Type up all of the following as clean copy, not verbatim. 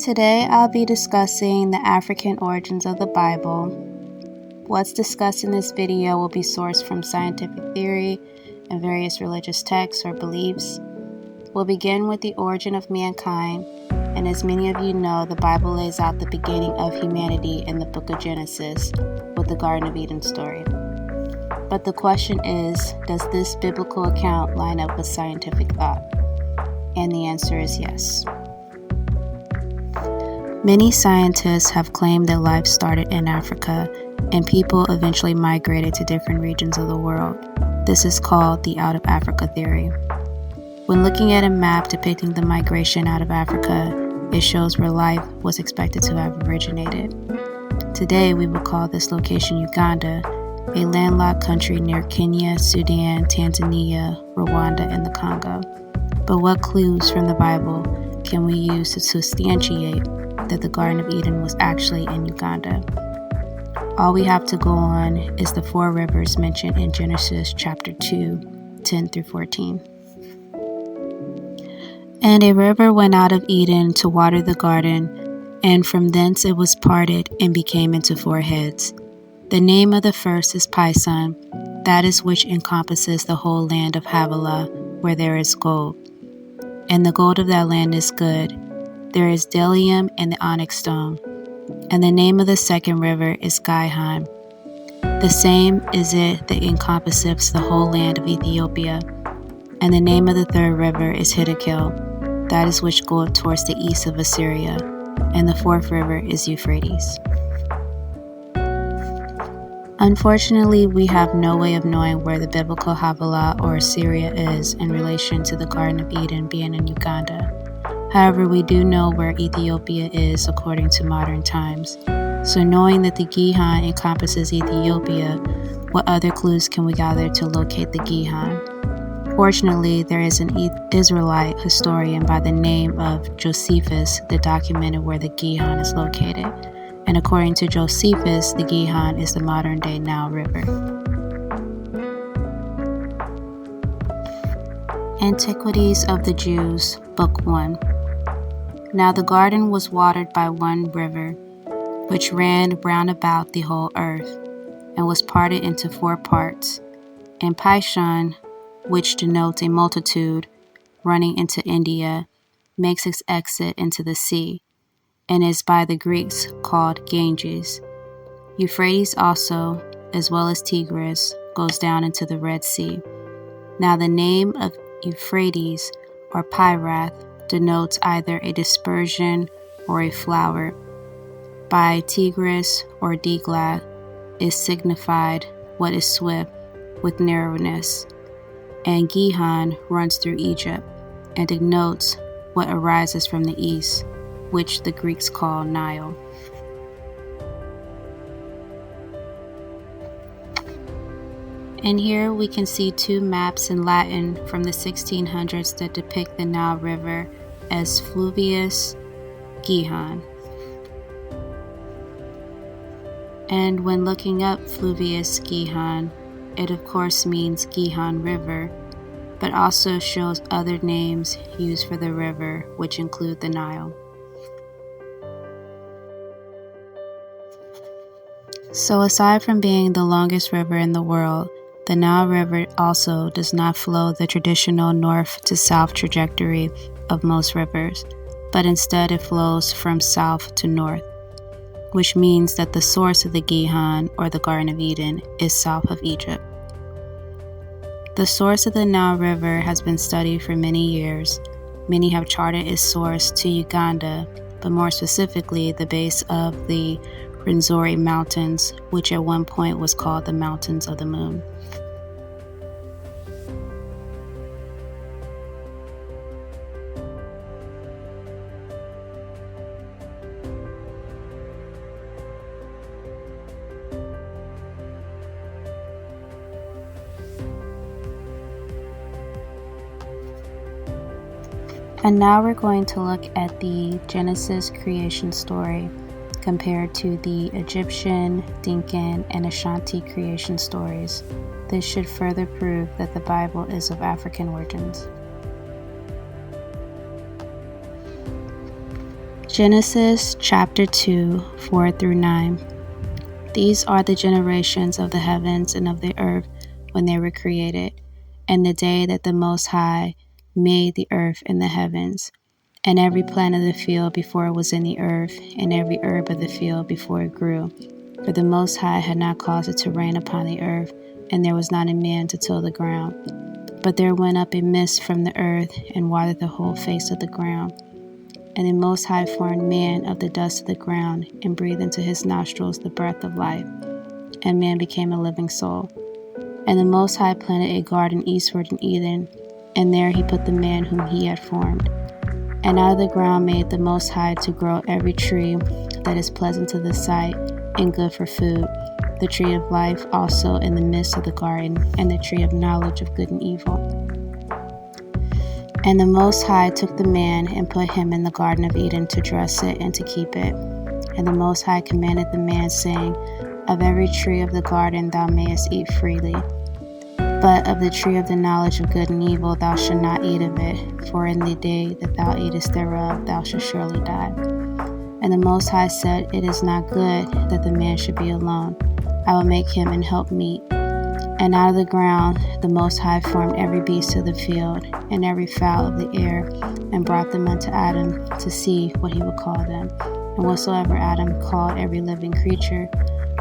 Today I'll be discussing the African origins of the Bible. What's discussed in this video will be sourced from scientific theory and various religious texts or beliefs. We'll begin with the origin of mankind, and as many of you know, the Bible lays out the beginning of humanity in the book of Genesis with the Garden of Eden story. But the question is, does this biblical account line up with scientific thought? And the answer is yes. Many scientists have claimed that life started in Africa and people eventually migrated to different regions of the world. This is called the Out of Africa theory. When looking at a map depicting the migration out of Africa, it shows where life was expected to have originated. Today, we will call this location Uganda, a landlocked country near Kenya, Sudan, Tanzania, Rwanda, and the Congo. But what clues from the Bible can we use to substantiate that the Garden of Eden was actually in Uganda? All we have to go on is the 4 rivers mentioned in Genesis chapter 2, 10 through 14. And a river went out of Eden to water the garden, and from thence it was parted and became into 4 heads. The name of the first is Pison, that is which encompasses the whole land of Havilah, where there is gold. And the gold of that land is good. There is bdellium and the onyx stone. And the name of the second river is Gihon. The same is it that encompasseth the whole land of Ethiopia. And the name of the third river is Hiddekel, that is which goeth towards the east of Assyria. And the 4th river is Euphrates. Unfortunately, we have no way of knowing where the biblical Havilah or Assyria is in relation to the Garden of Eden being in Uganda. However, we do know where Ethiopia is according to modern times. So knowing that the Gihon encompasses Ethiopia, what other clues can we gather to locate the Gihon? Fortunately, there is an Israelite historian by the name of Josephus that documented where the Gihon is located. And according to Josephus, the Gihon is the modern-day Nile River. Antiquities of the Jews, Book 1. Now the garden was watered by one river, which ran round about the whole earth, and was parted into 4 parts. And Pishon, which denotes a multitude, running into India, makes its exit into the sea, and is by the Greeks called Ganges. Euphrates also, as well as Tigris, goes down into the Red Sea. Now the name of Euphrates, or Pyrath, denotes either a dispersion or a flower. By Tigris or Deglath is signified what is swift with narrowness, and Gihon runs through Egypt and denotes what arises from the east, which the Greeks call Nile. And here we can see 2 maps in Latin from the 1600s that depict the Nile River as Fluvius Gihon. And when looking up Fluvius Gihon, it of course means Gihon River, but also shows other names used for the river, which include the Nile. So aside from being the longest river in the world, the Nile River also does not follow the traditional north to south trajectory of most rivers, but instead it flows from south to north, which means that the source of the Gihon, or the Garden of Eden, is south of Egypt. The source of the Nile River has been studied for many years. Many have charted its source to Uganda, but more specifically the base of the Rwenzori Mountains, which at one point was called the Mountains of the Moon. And now we're going to look at the Genesis creation story compared to the Egyptian, Dinkan, and Ashanti creation stories. This should further prove that the Bible is of African origins. Genesis chapter 2, 4 through 9. These are the generations of the heavens and of the earth when they were created, and the day that the Most High made the earth and the heavens, and every plant of the field before it was in the earth, and every herb of the field before it grew. For the Most High had not caused it to rain upon the earth, and there was not a man to till the ground. But there went up a mist from the earth, and watered the whole face of the ground. And the Most High formed man of the dust of the ground, and breathed into his nostrils the breath of life, and man became a living soul. And the Most High planted a garden eastward in Eden, and there he put the man whom he had formed. And out of the ground made the Most High to grow every tree that is pleasant to the sight, and good for food, the tree of life also in the midst of the garden, and the tree of knowledge of good and evil. And the Most High took the man and put him in the garden of Eden to dress it and to keep it. And the Most High commanded the man, saying, Of every tree of the garden thou mayest eat freely, but of the tree of the knowledge of good and evil thou shalt not eat of it, for in the day that thou eatest thereof thou shalt surely die. And the Most High said, It is not good that the man should be alone. I will make him an helpmeet. And out of the ground the Most High formed every beast of the field, and every fowl of the air, and brought them unto Adam to see what he would call them. And whatsoever Adam called every living creature,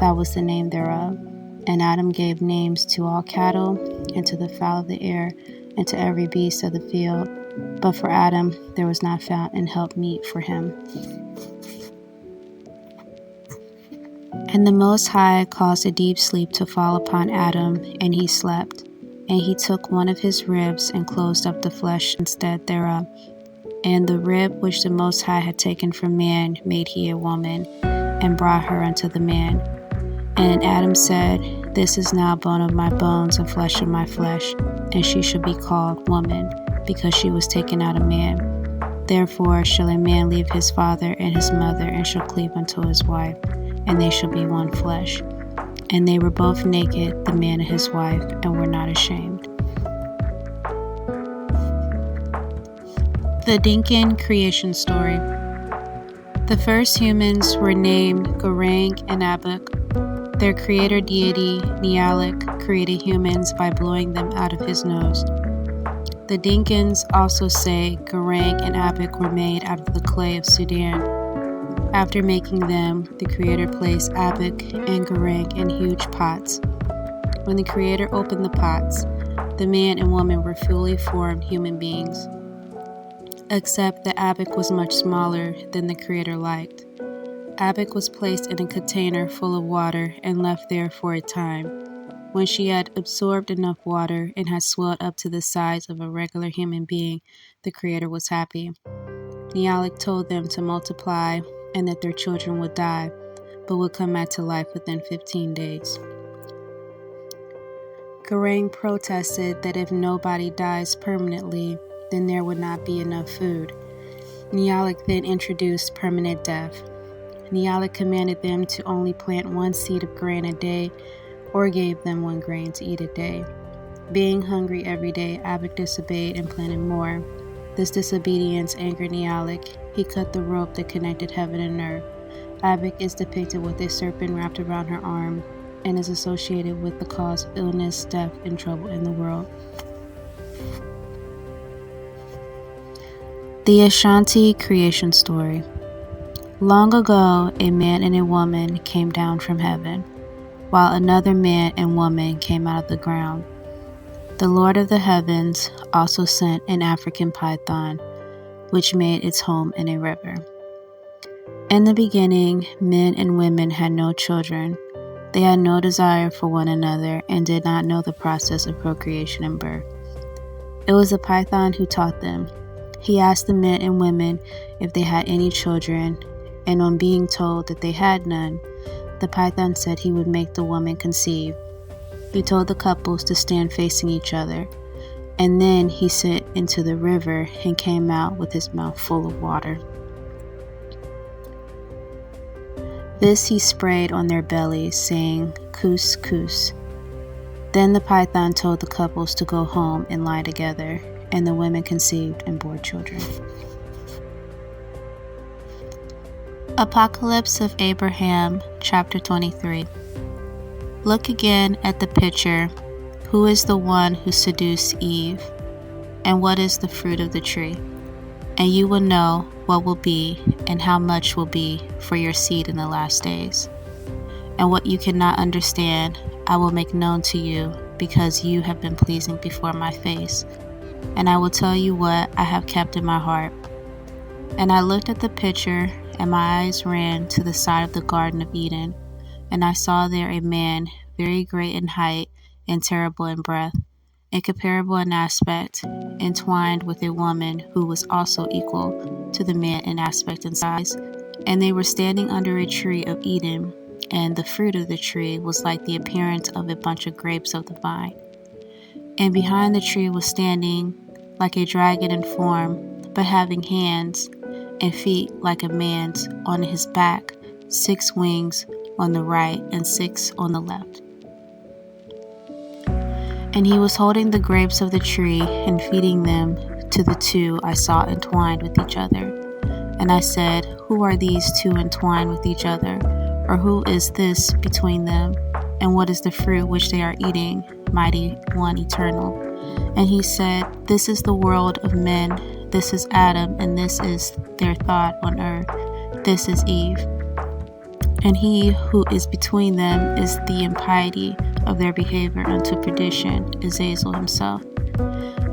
that was the name thereof. And Adam gave names to all cattle, and to the fowl of the air, and to every beast of the field. But for Adam there was not found an helpmeet for him. And the Most High caused a deep sleep to fall upon Adam, and he slept. And he took one of his ribs, and closed up the flesh instead thereof. And the rib which the Most High had taken from man made he a woman, and brought her unto the man. And Adam said, This is now bone of my bones, and flesh of my flesh, and she shall be called woman, because she was taken out of man. Therefore shall a man leave his father and his mother, and shall cleave unto his wife, and they shall be one flesh. And they were both naked, the man and his wife, and were not ashamed. The Dinkin creation story. The first humans were named Gurang and Abuk. Their creator deity, Nealik, created humans by blowing them out of his nose. The Dinkins also say Gurang and Abuk were made out of the clay of Sudan. After making them, the Creator placed Abuk and Gurang in huge pots. When the Creator opened the pots, the man and woman were fully formed human beings, except that Abuk was much smaller than the Creator liked. Abuk was placed in a container full of water and left there for a time. When she had absorbed enough water and had swelled up to the size of a regular human being, the Creator was happy. Nealik told them to multiply and that their children would die, but would come back to life within 15 days. Gurang protested that if nobody dies permanently, then there would not be enough food. Nealik then introduced permanent death. Nealik commanded them to only plant 1 seed of grain a day, or gave them 1 grain to eat a day. Being hungry every day, Abuk disobeyed and planted more. This disobedience angered Nealik. He cut the rope that connected heaven and earth. Abuk is depicted with a serpent wrapped around her arm, and is associated with the cause of illness, death, and trouble in the world. The Ashanti creation story. Long ago, a man and a woman came down from heaven, while another man and woman came out of the ground. The Lord of the heavens also sent an African python, which made its home in a river. In the beginning, men and women had no children. They had no desire for one another and did not know the process of procreation and birth. It was the python who taught them. He asked the men and women if they had any children, and on being told that they had none, the python said he would make the woman conceive. He told the couples to stand facing each other, and then he sent into the river and came out with his mouth full of water. This he sprayed on their bellies, saying, "Kus, kus." Then the python told the couples to go home and lie together, and the women conceived and bore children. Apocalypse of Abraham, chapter 23. Look again at the picture. Who is the one who seduced Eve? And what is the fruit of the tree? And you will know what will be and how much will be for your seed in the last days. And what you cannot understand, I will make known to you, because you have been pleasing before my face. And I will tell you what I have kept in my heart. And I looked at the picture, and my eyes ran to the side of the Garden of Eden, and I saw there a man very great in height and terrible in breadth, incomparable in aspect, entwined with a woman who was also equal to the man in aspect and size. And they were standing under a tree of Eden, and the fruit of the tree was like the appearance of a bunch of grapes of the vine. And behind the tree was standing like a dragon in form, but having hands and feet like a man's, on his back 6 wings on the right and 6 on the left. And he was holding the grapes of the tree and feeding them to the 2 I saw entwined with each other. And I said, Who are these 2 entwined with each other? Or who is this between them? And what is the fruit which they are eating, mighty one, eternal? And he said, This is the world of men. This is Adam, and this is their thought on earth. This is Eve. And he who is between them is the impiety of their behavior unto perdition, Azazel himself.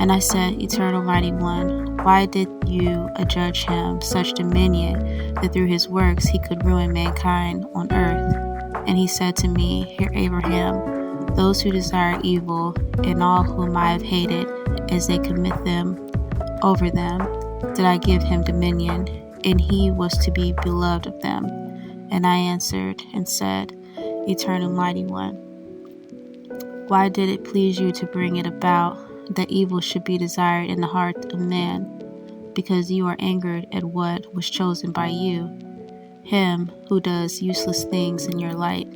And I said, Eternal mighty one, why did you adjudge him such dominion, that through his works he could ruin mankind on earth? And he said to me, Hear Abraham, those who desire evil, and all whom I have hated, as they commit them over them, did I give him dominion, and he was to be beloved of them. And I answered and said, Eternal mighty one, why did it please you to bring it about that evil should be desired in the heart of man? Because you are angered at what was chosen by you, him who does useless things in your light.